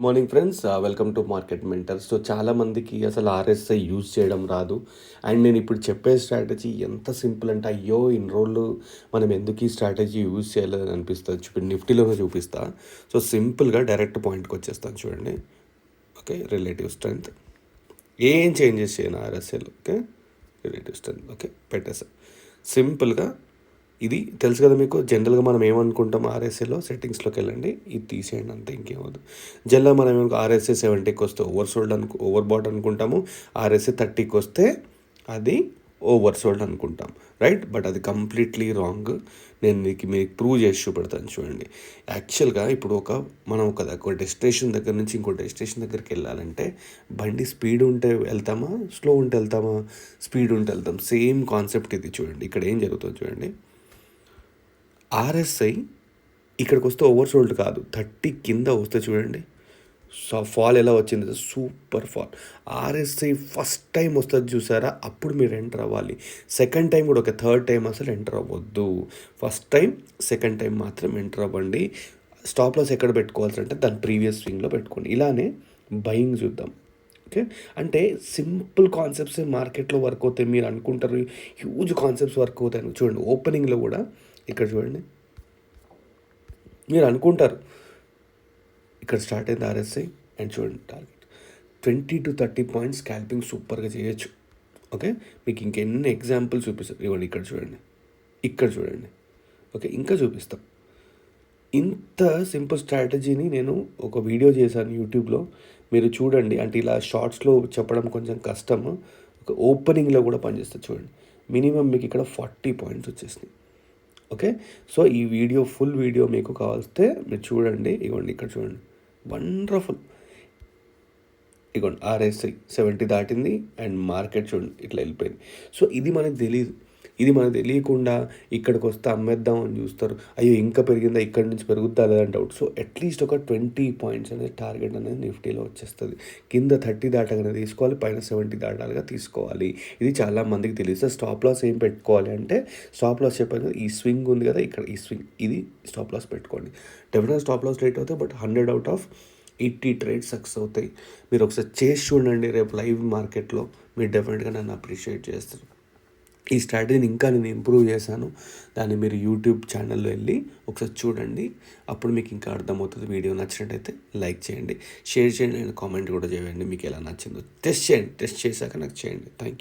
Morning friends, welcome to market mentor. So చాలామందికి అసలు RSI use చేయడం రాదు. అండ్ నేను ఇప్పుడు చెప్పే స్ట్రాటజీ ఎంత సింపుల్ అంటే, అయ్యో ఇన్ని రోజులు మనం ఎందుకు ఈ స్ట్రాటజీ యూజ్ చేయలేదని అనిపిస్తుంది. ఇప్పుడు నిఫ్టీలోనే చూపిస్తా. సో సింపుల్గా డైరెక్ట్ పాయింట్కి వచ్చేస్తాను చూడండి. ఓకే, రిలేటివ్ స్ట్రెంత్ ఏం చేంజెస్ చేయను ఆర్ఎస్ఐలో. ఓకే, రిలేటివ్ స్ట్రెంత్ ఓకే పెట్టేసాను. సింపుల్గా ఇది తెలుసు కదా మీకు. జనరల్గా మనం ఏమనుకుంటాం, ఆర్ఎస్ఏలో సెట్టింగ్స్లోకి వెళ్ళండి, ఇది తీసేయండి అంతే, ఇంకేమవుతుంది. జనరల్గా మనం ఏమనుకో ఆర్ఎస్ఏ 70కి వస్తే ఓవర్ బాట్ అనుకుంటాము. ఆర్ఎస్ఏ 30కి వస్తే అది ఓవర్ సోల్డ్ అనుకుంటాం, రైట్? బట్ అది కంప్లీట్లీ రాంగ్. నేను మీకు ప్రూవ్ చేసి చూపెడతాను చూడండి. యాక్చువల్గా ఇప్పుడు మనం ఒక డెస్టినేషన్ దగ్గర నుంచి ఇంకో డెస్టినేషన్ దగ్గరికి వెళ్ళాలంటే బండి స్పీడ్ ఉంటే వెళ్తామా, స్లో ఉంటే వెళ్తామా? స్పీడ్ ఉంటే వెళ్తాం. సేమ్ కాన్సెప్ట్ ఇది చూడండి. ఇక్కడ ఏం జరుగుతుంది చూడండి. ఆర్ఎస్ఐ ఇక్కడికి వస్తే ఓవర్ సోల్డ్ కాదు, 30 కింద వస్తే చూడండి ఫాల్ ఎలా వచ్చింది, super fall. RSI first time వస్తుంది చూసారా, అప్పుడు మీరు ఎంటర్ అవ్వాలి. సెకండ్ టైం కూడా, ఒక థర్డ్ టైం అసలు ఎంటర్ అవ్వద్దు. ఫస్ట్ టైం సెకండ్ టైం మాత్రం ఎంటర్ అవ్వండి. స్టాప్ లాస్ ఎక్కడ పెట్టుకోవాల్సి అంటే దాని ప్రీవియస్ స్వింగ్లో పెట్టుకోండి. ఇలానే బయింగ్ చూద్దాం. ఓకే, అంటే సింపుల్ కాన్సెప్ట్స్ మార్కెట్లో వర్క్ అవుతాయి. మీరు అనుకుంటారు హ్యూజ్ కాన్సెప్ట్స్ వర్క్ అవుతాయి. చూడండి ఓపెనింగ్లో కూడా ఇక్కడ చూడండి, మీరు అనుకుంటారు ఇక్కడ స్టార్ట్ అయింది ఆర్ఎస్ఐ అండ్ చూడండి టార్గెట్ 20 to 30 పాయింట్స్ స్కాల్పింగ్ సూపర్గా చేయొచ్చు. ఓకే, మీకు ఇంకెన్ని ఎగ్జాంపుల్స్ చూపిస్తారు. ఇవ్వండి ఇక్కడ చూడండి, ఇక్కడ చూడండి. ఓకే, ఇంకా చూపిస్తాం. ఇంత సింపుల్ స్ట్రాటజీని నేను ఒక వీడియో చేశాను యూట్యూబ్లో, మీరు చూడండి. అంటే ఇలా షార్ట్స్లో చెప్పడం కొంచెం కష్టము, ఒక ఓపెనింగ్లో కూడా పనిచేస్తుంది చూడండి. మినిమం మీకు ఇక్కడ 40 పాయింట్స్ వచ్చేసినాయి. ఓకే, సో ఈ వీడియో ఫుల్ వీడియో మీకు కావాల్స్తే మీరు చూడండి. ఇగోండి ఇక్కడ చూడండి, వండర్ఫుల్. ఇగోండి ఆర్ఎస్ఐ 70 దాటింది అండ్ మార్కెట్ చూడండి ఇట్లా వెళ్ళిపోయింది. సో ఇది మనకు తెలియదు. ఇది మనకు తెలియకుండా ఇక్కడికి వస్తే అమ్మేద్దాం అని చూస్తారు. అయ్యో ఇంకా పెరిగిందా, ఇక్కడ నుంచి పెరుగుద్దా లేదని డౌట్. సో అట్లీస్ట్ ఒక 20 పాయింట్స్ అనేది టార్గెట్ అనేది నిఫ్టీలో వచ్చేస్తుంది. కింద 30 దాటగానే తీసుకోవాలి, పైన 70 దాటాలుగా తీసుకోవాలి. ఇది చాలా మందికి తెలియదు. సో స్టాప్ లాస్ ఏం పెట్టుకోవాలి అంటే, స్టాప్ లాస్ చెప్పాను కదా, ఈ స్వింగ్ ఉంది కదా ఇక్కడ, ఈ స్వింగ్, ఇది స్టాప్ లాస్ పెట్టుకోండి. డెఫినెట్గా స్టాప్ లాస్ రేట్ అవుతాయి, but 100 out of 80 trades success అవుతాయి. మీరు ఒకసారి చేసి చూడండి రేపు లైవ్ మార్కెట్లో, మీరు డెఫినెట్గా నన్ను అప్రిషియేట్ చేస్తారు. ఈ స్ట్రాటజీని ఇంకా నేను ఇంప్రూవ్ చేశాను. దాన్ని మీరు యూట్యూబ్ ఛానల్లో వెళ్ళి ఒకసారి చూడండి, అప్పుడు మీకు ఇంకా అర్థమవుతుంది. వీడియో నచ్చినట్టయితే లైక్ చేయండి, షేర్ చేయండి అండ్ కామెంట్ కూడా చేయండి మీకు ఎలా నచ్చిందో. టెస్ట్ చేయండి, టెస్ట్ చేశాక నాకు చేయండి. Thank you.